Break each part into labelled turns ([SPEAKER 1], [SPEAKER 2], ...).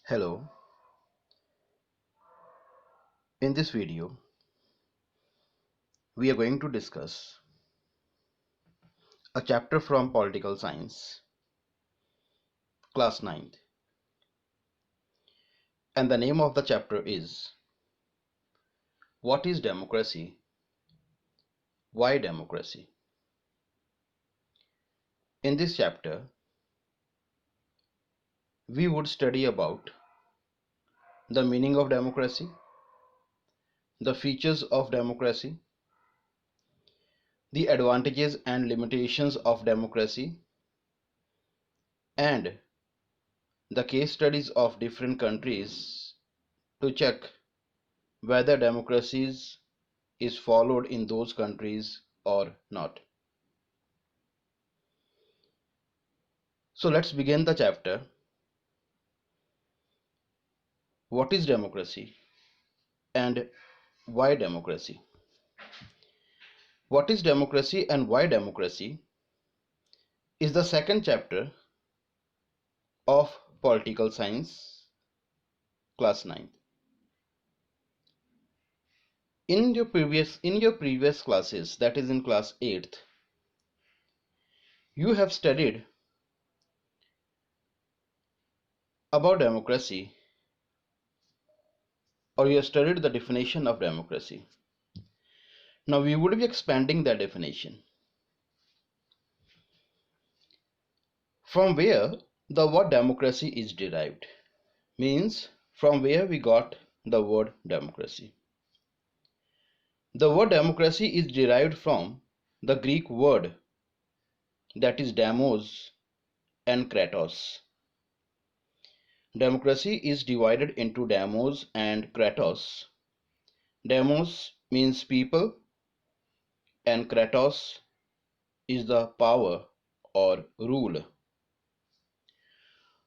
[SPEAKER 1] Hello, in this video we are going to discuss a chapter from political science, class 9th, and the name of the chapter is What is Democracy? Why Democracy? In this chapter we would study about the meaning of democracy, the features of democracy, the advantages and limitations of democracy, and the case studies of different countries to check whether democracies is followed in those countries or not. So let's begin the chapter. What is democracy and why democracy? What is democracy and why democracy is the second chapter of political science, class 9. In your previous classes, that is in class 8th, you have studied about democracy, or you have studied the definition of democracy. Now we would be expanding that definition. From where the word democracy is derived, means from where we got the word democracy. The word democracy is derived from the Greek word that is demos and kratos. Democracy is divided into demos and kratos. Demos means people and kratos is the power or rule.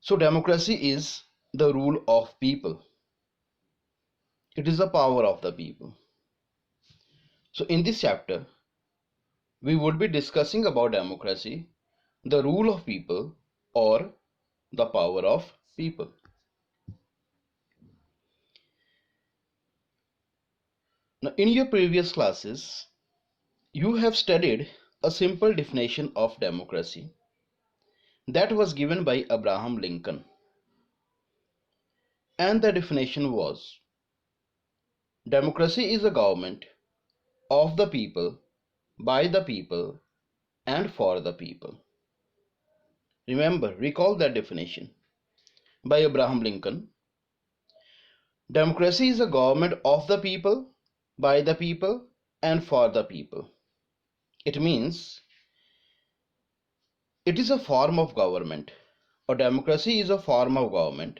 [SPEAKER 1] So democracy is the rule of people. It is the power of the people. So in this chapter, we would be discussing about democracy, the rule of people or the power of people. Now in your previous classes, you have studied a simple definition of democracy that was given by Abraham Lincoln. And the definition was, democracy is a government of the people, by the people, and for the people. Remember, recall that definition by Abraham Lincoln. Democracy is a government of the people, by the people, and for the people. It means it is a form of government, or democracy is a form of government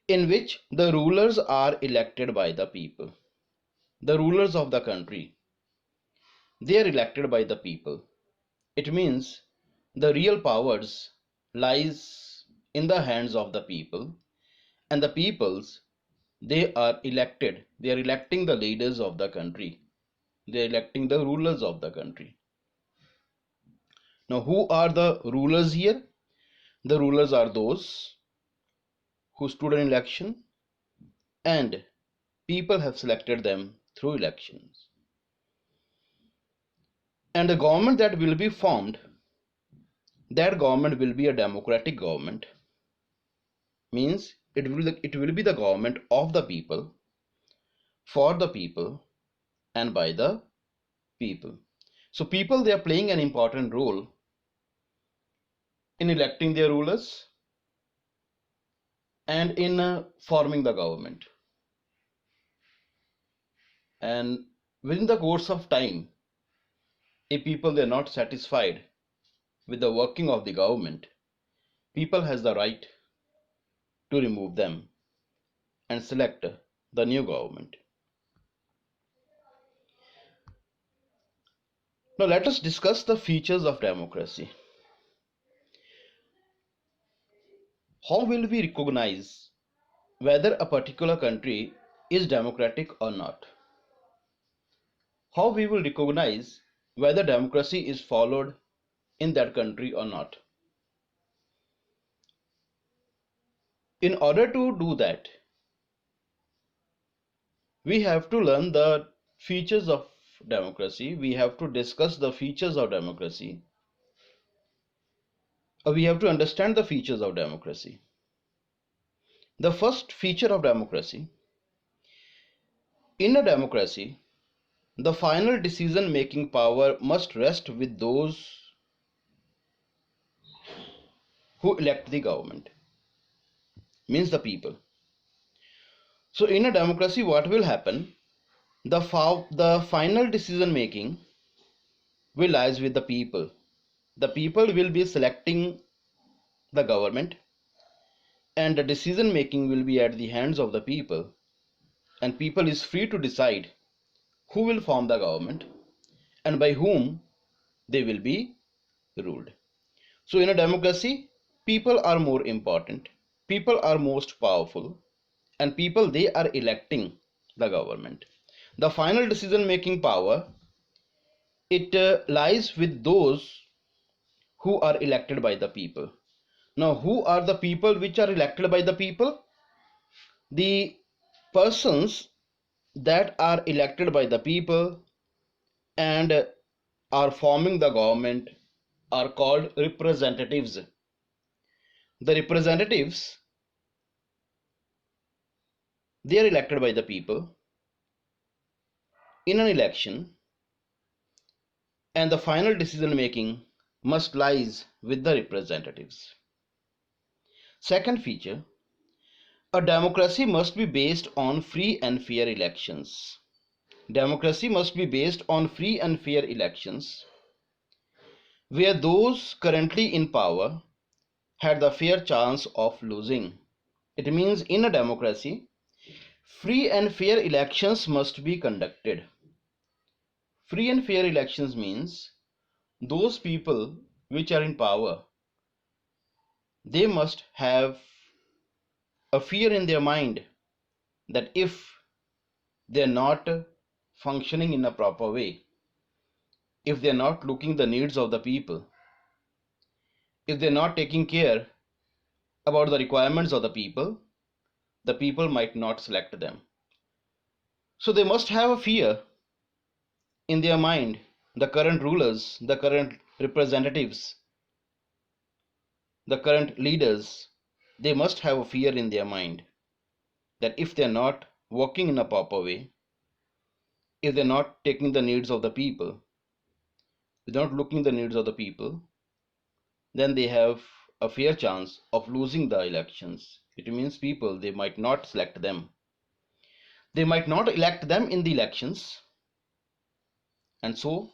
[SPEAKER 1] in which the rulers are elected by the people. The rulers of the country, they are elected by the people. It means the real powers lies in the hands of the people, and the peoples, they are electing the leaders of the country, they are electing the rulers of the country. Now who are the rulers here? The rulers are those who stood in election and people have selected them through elections. And the government that will be formed, that government will be a democratic government, means it will be the government of the people, for the people, and by the people. So people, they are playing an important role in electing their rulers and in forming the government. And within the course of time, if people, they are not satisfied with the working of the government, people has the right to remove them and select the new government. Now let us discuss the features of democracy. How will we recognize whether a particular country is democratic or not? How we will recognize whether democracy is followed in that country or not? In order to do that, we have to learn the features of democracy. We have to discuss the features of democracy. We have to understand the features of democracy. The first feature of democracy: in a democracy, the final decision making power must rest with those who elect the government, means the people. So in a democracy, what will happen? The final decision making will lies with the people. The people will be selecting the government, and the decision making will be at the hands of the people, and people is free to decide who will form the government and by whom they will be ruled. So in a democracy, people are more important, people are most powerful, and people, they are electing the government. The final decision making power, it lies with those who are elected by the people. Now, who are the people which are elected by the people? The persons that are elected by the people and are forming the government are called representatives. The representatives, they are elected by the people in an election, and the final decision making must lies with the representatives. Second feature: a democracy must be based on free and fair elections. Democracy must be based on free and fair elections where those currently in power had the fair chance of losing. It means in a democracy, free and fair elections must be conducted. Free and fair elections means those people which are in power, they must have a fear in their mind that if they're not functioning in a proper way, if they're not looking the needs of the people, if they're not taking care about the requirements of the people might not select them. So they must have a fear in their mind, the current rulers, the current representatives, the current leaders, they must have a fear in their mind that if they're not working in a proper way, if they're not taking the needs of the people, if they're not looking the needs of the people, then they have a fair chance of losing the elections. It means people, they might not select them. They might not elect them in the elections, and so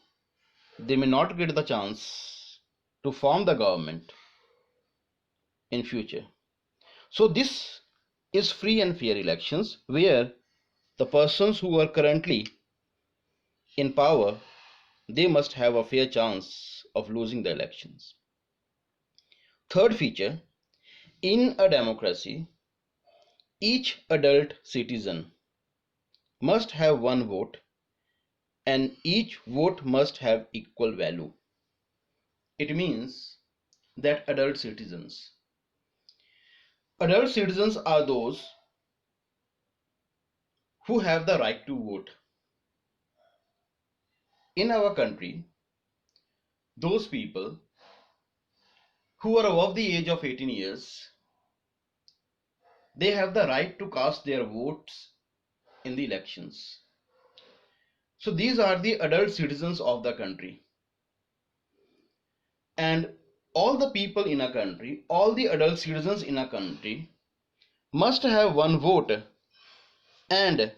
[SPEAKER 1] they may not get the chance to form the government in future. So this is free and fair elections where the persons who are currently in power, they must have a fair chance of losing the elections. Third feature: in a democracy, each adult citizen must have one vote and each vote must have equal value. It means that adult citizens are those who have the right to vote. In our country, those people who are above the age of 18 years, they have the right to cast their votes in the elections. So these are the adult citizens of the country. And all the people in a country, all the adult citizens in a country must have one vote, and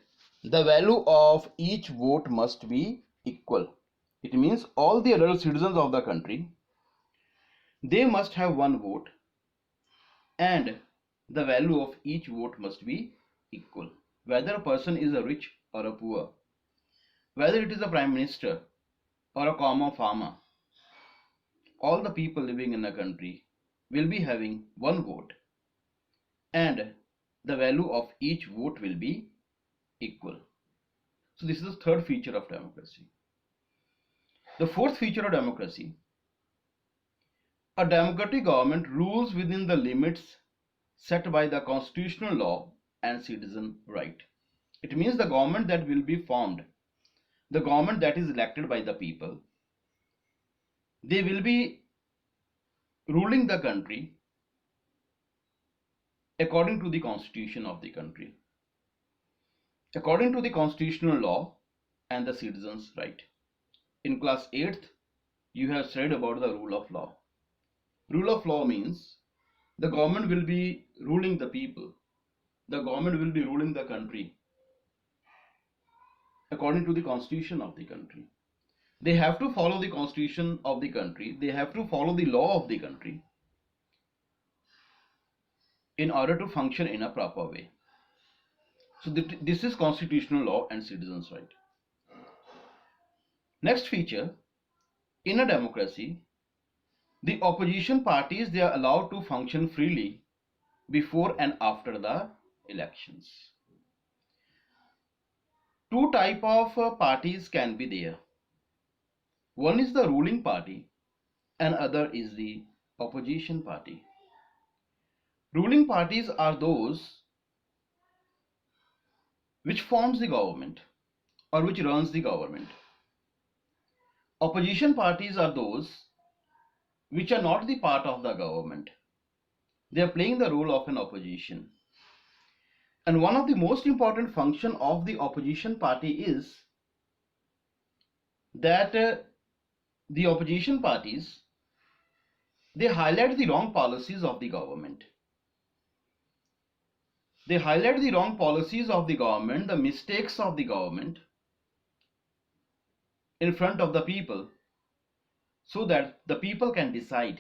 [SPEAKER 1] the value of each vote must be equal. It means all the adult citizens of the country, they must have one vote and the value of each vote must be equal. Whether a person is a rich or a poor, whether it is a prime minister or a common farmer, all the people living in a country will be having one vote and the value of each vote will be equal. So this is the third feature of democracy. The fourth feature of democracy: a democratic government rules within the limits set by the constitutional law and citizen right. It means the government that will be formed, the government that is elected by the people, they will be ruling the country according to the constitution of the country, according to the constitutional law and the citizens right. In class 8th you have studied about the rule of law. Rule of law means the government will be ruling the people, the government will be ruling the country according to the constitution of the country. They have to follow the constitution of the country, they have to follow the law of the country in order to function in a proper way. So this is constitutional law and citizens right. Next feature, in a democracy, the opposition parties, they are allowed to function freely before and after the elections. Two type of parties can be there. One is the ruling party and other is the opposition party. Ruling parties are those which forms the government or which runs the government. Opposition parties are those which are not the part of the government. They are playing the role of an opposition. And one of the most important function of the opposition party is that the opposition parties, they highlight the wrong policies of the government. They highlight the wrong policies of the government, the mistakes of the government in front of the people, so that the people can decide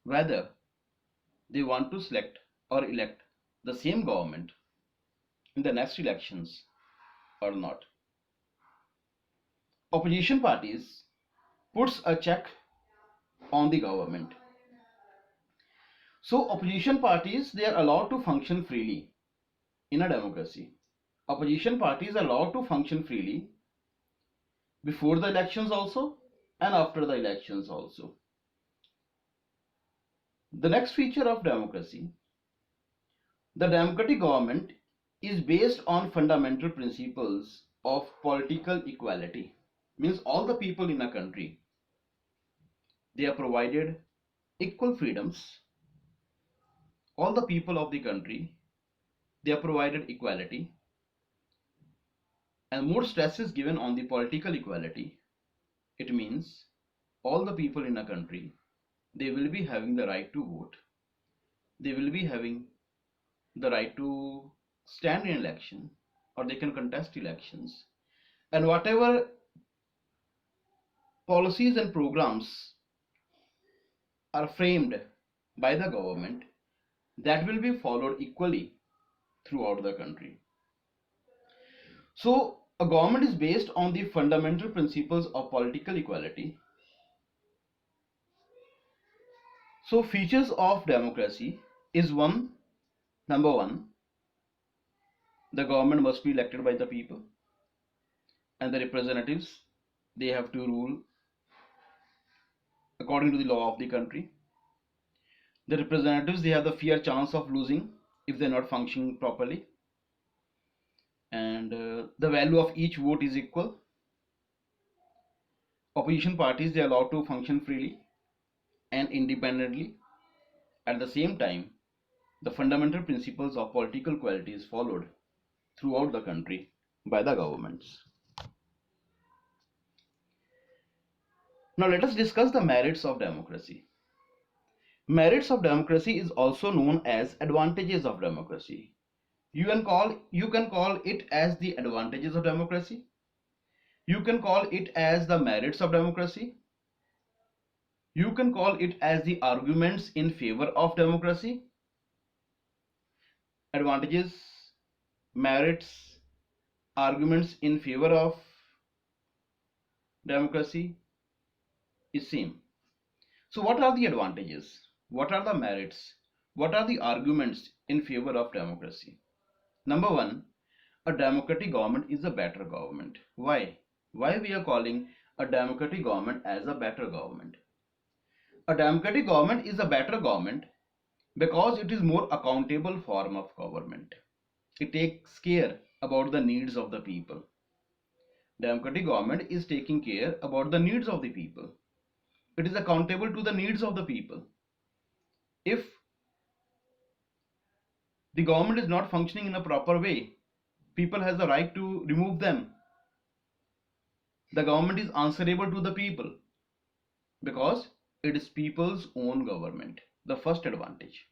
[SPEAKER 1] whether they want to select or elect the same government in the next elections or not. Opposition parties puts a check on the government. So opposition parties, they are allowed to function freely in a democracy. Opposition parties are allowed to function freely before the elections also and after the elections also. The next feature of democracy, the democratic government is based on fundamental principles of political equality. Means all the people in a country, they are provided equal freedoms. All the people of the country, they are provided equality, and more stress is given on the political equality. It means all the people in a country, they will be having the right to vote, they will be having the right to stand in election, or they can contest elections, and whatever policies and programs are framed by the government, that will be followed equally throughout the country. So a government is based on the fundamental principles of political equality. So features of democracy is number one, the government must be elected by the people, and the representatives, they have to rule according to the law of the country. The representatives, they have the fair chance of losing if they're not functioning properly, and the value of each vote is equal. Opposition parties, they are allowed to function freely and independently. At the same time, the fundamental principles of political equality is followed throughout the country by the governments. Now let us discuss the merits of democracy. Merits of democracy is also known as advantages of democracy. You can call it as the advantages of democracy. You can call it as the merits of democracy. You can call it as the arguments in favor of democracy. Advantages, merits, arguments in favor of democracy is same. So what are the advantages? What are the merits? What are the arguments in favor of democracy? Number one, a democratic government is a better government. Why? Why we are calling a democratic government as a better government? A democratic government is a better government because it is more accountable form of government. It takes care about the needs of the people. Democratic government is taking care about the needs of the people. It is accountable to the needs of the people. If the government is not functioning in a proper way, people has the right to remove them. The government is answerable to the people because it is people's own government. The first advantage.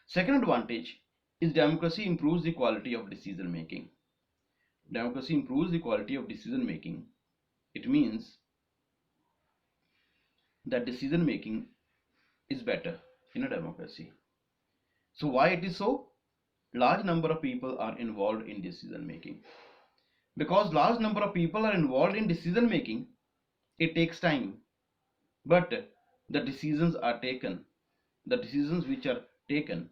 [SPEAKER 1] Second advantage is democracy improves the quality of decision making. Democracy improves the quality of decision making. It means that decision making is better in a democracy. So why it is so? Large number of people are involved in decision making. Because large number of people are involved in decision making, it takes time. But the decisions are taken. The decisions which are taken,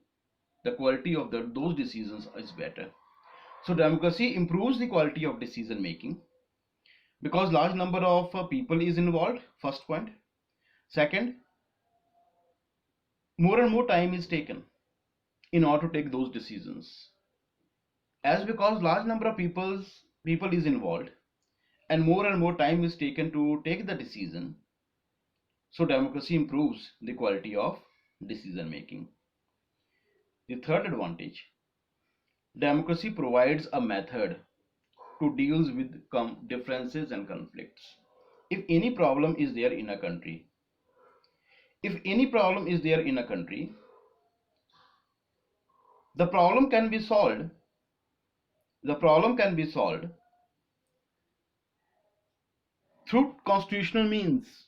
[SPEAKER 1] the quality of those decisions is better. So democracy improves the quality of decision making because large number of people is involved. First point. Second, more and more time is taken in order to take those decisions. As because large number of people is involved and more time is taken to take the decision, so democracy improves the quality of decision making. The third advantage, democracy provides a method to deal with differences and conflicts. If any problem is there in a country, if any problem is there in a country, the problem can be solved. The problem can be solved through constitutional means.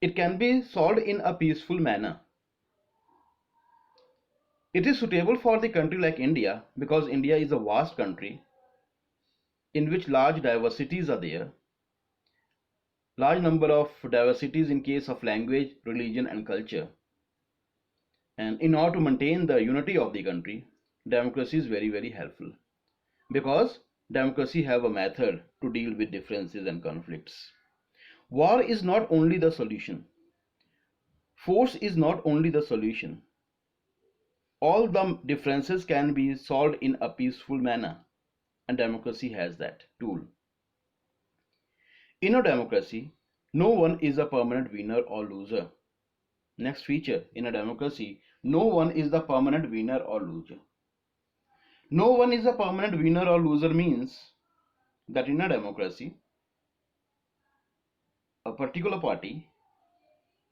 [SPEAKER 1] It can be solved in a peaceful manner. It is suitable for the country like India because India is a vast country in which large diversities are there. Large number of diversities in case of language, religion and culture. And in order to maintain the unity of the country, democracy is very helpful because democracy have a method to deal with differences and conflicts. War is not only the solution. Force is not only the solution. All the differences can be solved in a peaceful manner, and democracy has that tool. In a democracy, no one is a permanent winner or loser. Next feature, in a democracy, no one is the permanent winner or loser. No one is a permanent winner or loser means that in a democracy, a particular party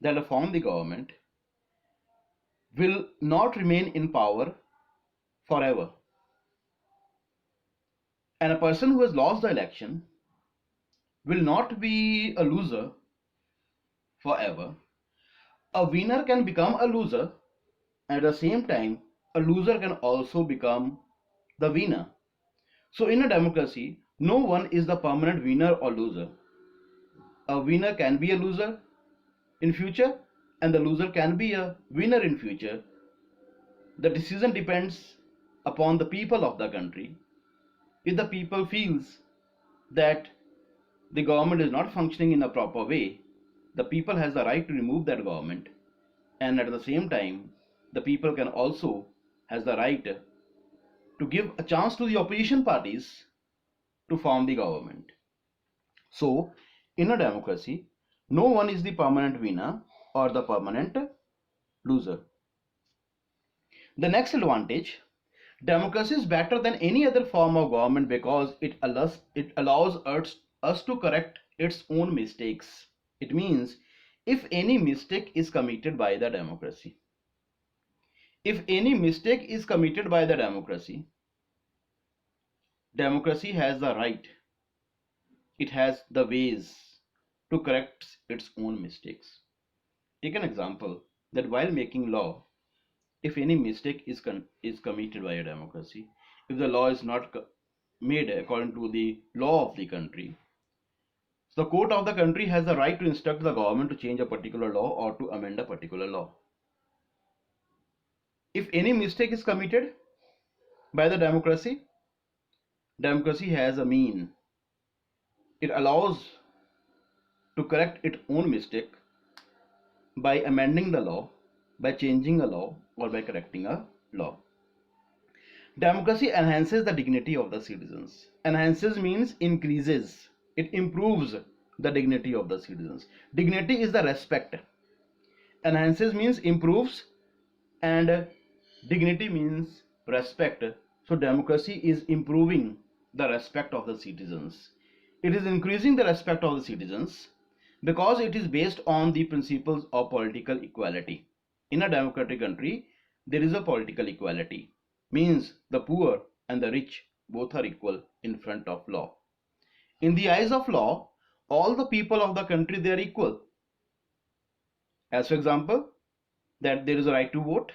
[SPEAKER 1] that form the government will not remain in power forever. And a person who has lost the election will not be a loser forever. A winner can become a loser, and at the same time, a loser can also become the winner. So in a democracy, no one is the permanent winner or loser. A winner can be a loser in future, and the loser can be a winner in future. The decision depends upon the people of the country. If the people feels that the government is not functioning in a proper way, the people has the right to remove that government, and at the same time the people can also has the right to give a chance to the opposition parties to form the government. So in a democracy, no one is the permanent winner or the permanent loser. The next advantage, democracy is better than any other form of government because it allows us to correct its own mistakes. It means if any mistake is committed by the democracy, if any mistake is committed by the democracy, democracy has the right, it has the ways to correct its own mistakes. Take an example that while making law, if any mistake is committed by a democracy, if the law is not made according to the law of the country, the court of the country has the right to instruct the government to change a particular law or to amend a particular law. If any mistake is committed by the democracy, democracy has a mean. It allows to correct its own mistake by amending the law, by changing a law or by correcting a law. Democracy enhances the dignity of the citizens. Enhances means increases. It improves the dignity of the citizens. Dignity is the respect. Enhances means improves, and dignity means respect. So democracy is improving the respect of the citizens. It is increasing the respect of the citizens because it is based on the principles of political equality. In a democratic country, there is a political equality, means the poor and the rich both are equal in front of law. In the eyes of law, all the people of the country, they are equal. As for example, that there is a right to vote,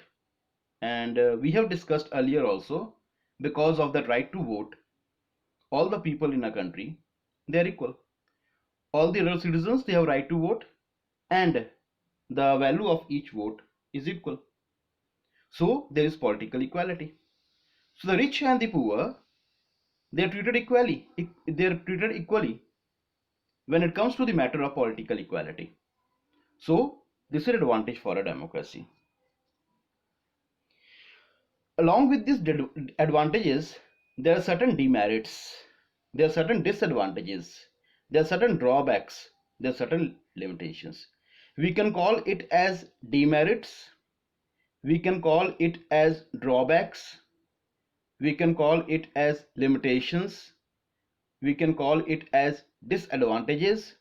[SPEAKER 1] and we have discussed earlier also, because of that right to vote, all the people in a country, they are equal. All the other citizens, they have right to vote, and the value of each vote is equal. So there is political equality. So the rich and the poor, they are treated equally. They are treated equally when it comes to the matter of political equality. So this is an advantage for a democracy. Along with these advantages, there are certain demerits, there are certain disadvantages, there are certain drawbacks, there are certain limitations. We can call it as demerits, we can call it as drawbacks, we can call it as limitations, we can call it as disadvantages,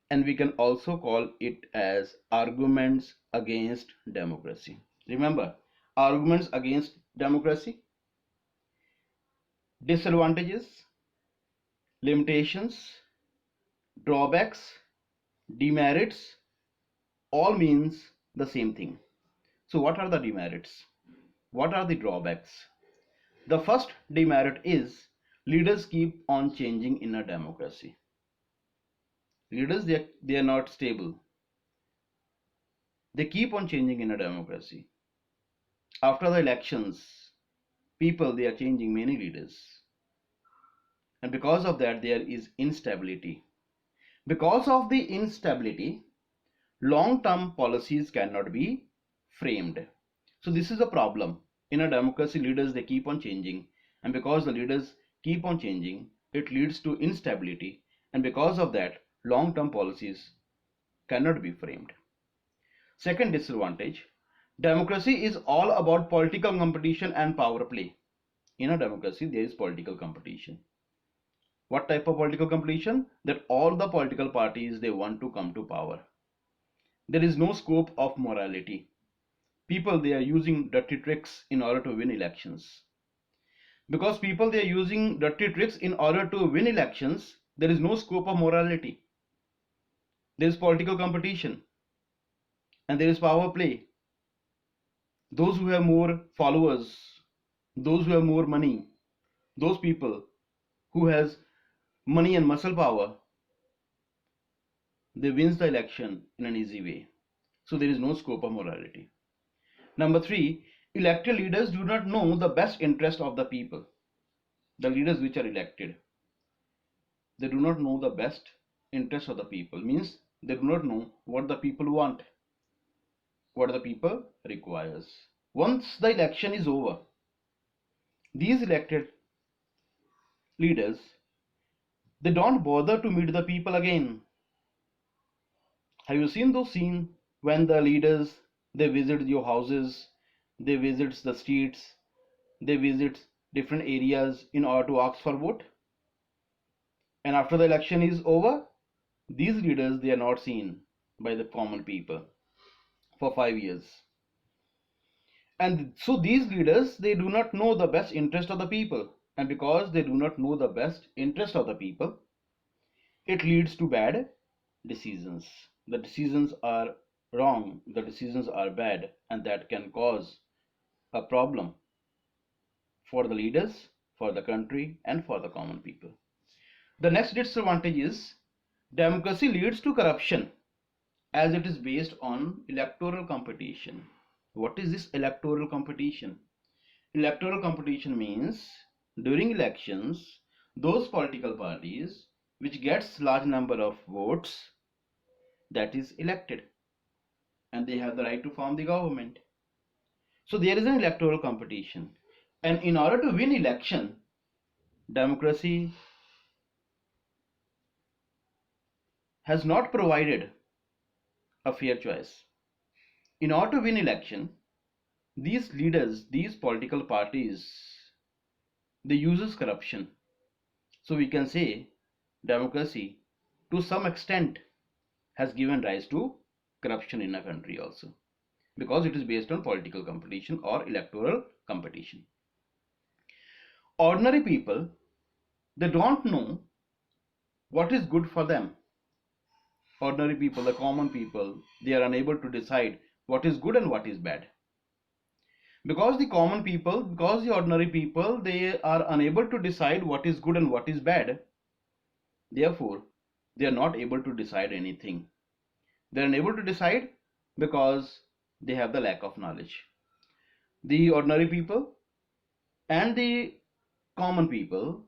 [SPEAKER 1] and we can also call it as arguments against democracy. Remember, arguments against democracy, disadvantages, limitations, drawbacks, demerits, all means the same thing. So what are the demerits? What are the drawbacks? The first demerit is leaders keep on changing in a democracy. Leaders, they are not stable. They keep on changing in a democracy. After the elections, people, they are changing many leaders. And because of that, there is instability. Because of the instability, long-term policies cannot be framed. So this is a problem. In a democracy, leaders, they keep on changing, and because the leaders keep on changing, it leads to instability, and because of that, long-term policies cannot be framed. Second disadvantage, democracy is all about political competition and power play. In a democracy, there is political competition. What type of political competition? That all the political parties, they want to come to power. There is no scope of morality. People, they are using dirty tricks in order to win elections. Because people, they are using dirty tricks in order to win elections, there is no scope of morality. There is political competition and there is power play. Those who have more followers, those who have more money, those people who has money and muscle power, they wins the election in an easy way. So there is no scope of morality. Number three, elected leaders do not know the best interest of the people. The leaders which are elected, they do not know the best interest of the people, means they do not know what the people want, what the people requires. Once the election is over, these elected leaders, they don't bother to meet the people again. Have you seen those scenes when the leaders, they visit your houses, they visit the streets, they visit different areas in order to ask for vote? And after the election is over, these leaders, they are not seen by the common people for 5 years. And so these leaders, they do not know the best interest of the people. And because they do not know the best interest of the people, it leads to bad decisions. The decisions are wrong, the decisions are bad, and that can cause a problem for the leaders, for the country, and for the common people. The next disadvantage is democracy leads to corruption as it is based on electoral competition. What is this electoral competition? Electoral competition means during elections, those political parties which gets large number of votes, that is elected, and they have the right to form the government. So there is an electoral competition, and in order to win election, democracy has not provided a fair choice. In order to win election, these leaders, these political parties, they uses corruption. So we can say democracy to some extent has given rise to corruption in a country also, because it is based on political competition or electoral competition. Ordinary people, they don't know what is good for them. Ordinary people, the common people, they are unable to decide what is good and what is bad. Because the common people, because the ordinary people, they are unable to decide what is good and what is bad, therefore they are not able to decide anything. They are unable to decide because they have the lack of knowledge. The ordinary people and the common people,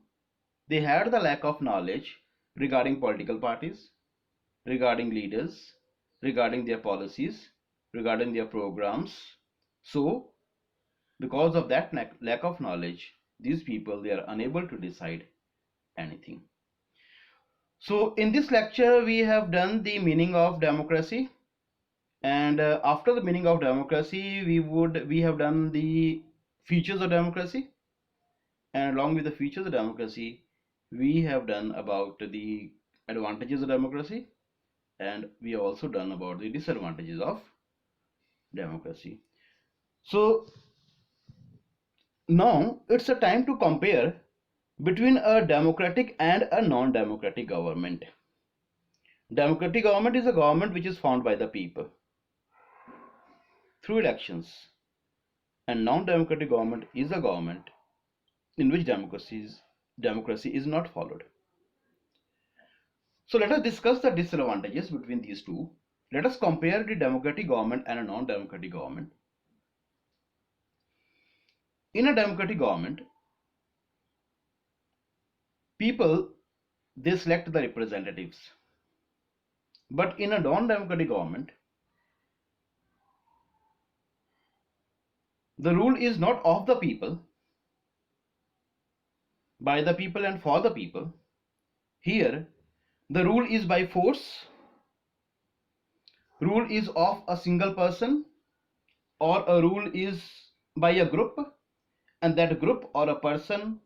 [SPEAKER 1] they had the lack of knowledge regarding political parties, regarding leaders, regarding their policies, regarding their programs. So because of that lack of knowledge, these people, they are unable to decide anything. So in this lecture we have done the meaning of democracy, and after the meaning of democracy we have done the features of democracy, and along with the features of democracy we have done about the advantages of democracy, and we have also done about the disadvantages of democracy. So now it's a time to compare between a democratic and a non-democratic government. Democratic government is a government which is formed by the people through elections, and non-democratic government is a government in which democracy is not followed. So let us discuss the disadvantages between these two. Let us compare the democratic government and a non-democratic government. In a democratic government, people, they select the representatives. But in a non-democratic government, the rule is not of the people, by the people and for the people. Here, the rule is by force, rule is of a single person, or a rule is by a group, and that group or a person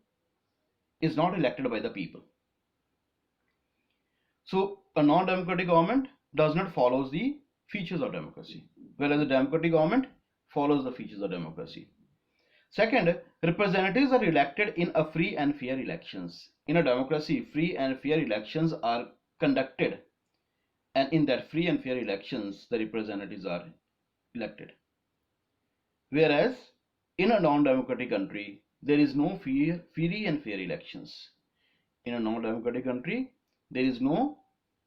[SPEAKER 1] is not elected by the people. So a non-democratic government does not follow the features of democracy, whereas a democratic government follows the features of democracy. Second, representatives are elected in a free and fair elections. In a democracy, free and fair elections are conducted, and in that free and fair elections, the representatives are elected. Whereas in a non-democratic country, there is no free and fair elections. In a non-democratic country, there is no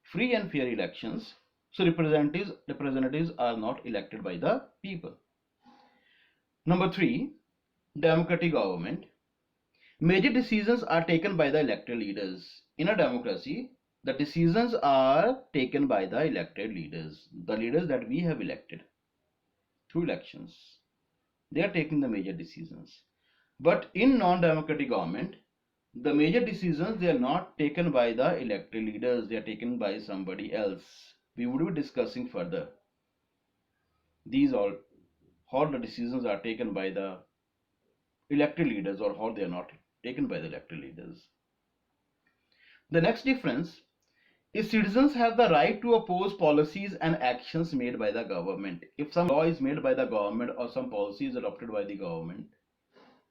[SPEAKER 1] free and fair elections, so representatives are not elected by the people. Number 3, democratic government. Major decisions are taken by the elected leaders. In a democracy, the decisions are taken by the elected leaders, the leaders that we have elected through elections. They are taking the major decisions. But in non-democratic government, the major decisions, they are not taken by the elected leaders, they are taken by somebody else. We would be discussing further these all, how the decisions are taken by the elected leaders or how they are not taken by the elected leaders. The next difference is citizens have the right to oppose policies and actions made by the government. If some law is made by the government or some policy is adopted by the government,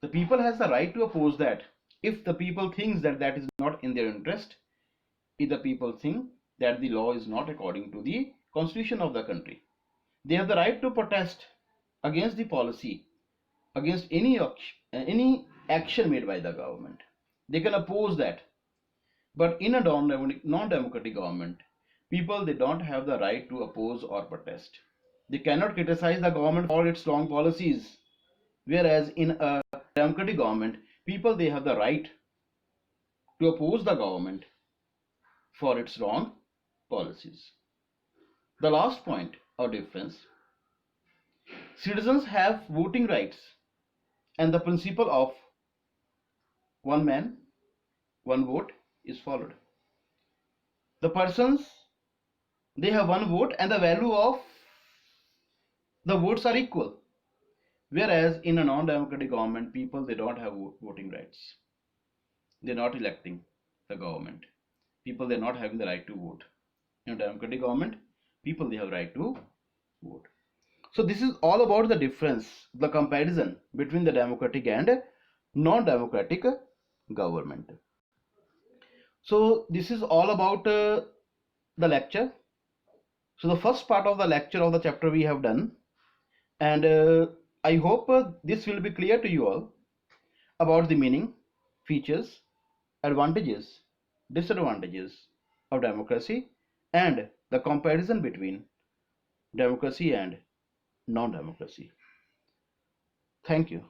[SPEAKER 1] the people has the right to oppose that. If the people thinks that that is not in their interest, if the people think that the law is not according to the constitution of the country, they have the right to protest against the policy, against any action made by the government. They can oppose that. But in a non-democratic government, people, they don't have the right to oppose or protest. They cannot criticize the government for its wrong policies. Whereas in a democratic government, people, they have the right to oppose the government for its wrong policies. The last point of difference Citizens have voting rights, and the principle of one man, one vote is followed. The persons, they have one vote and the value of the votes are equal. Whereas in a non-democratic government, people, they don't have voting rights. They're not electing the government. People, they're not having the right to vote. In a democratic government, people, they have right to vote. So this is all about the difference, the comparison between the democratic and non-democratic government. So this is all about the lecture. So the first part of the lecture of the chapter we have done, and I hope this will be clear to you all about the meaning, features, advantages, disadvantages of democracy and the comparison between democracy and non-democracy. Thank you.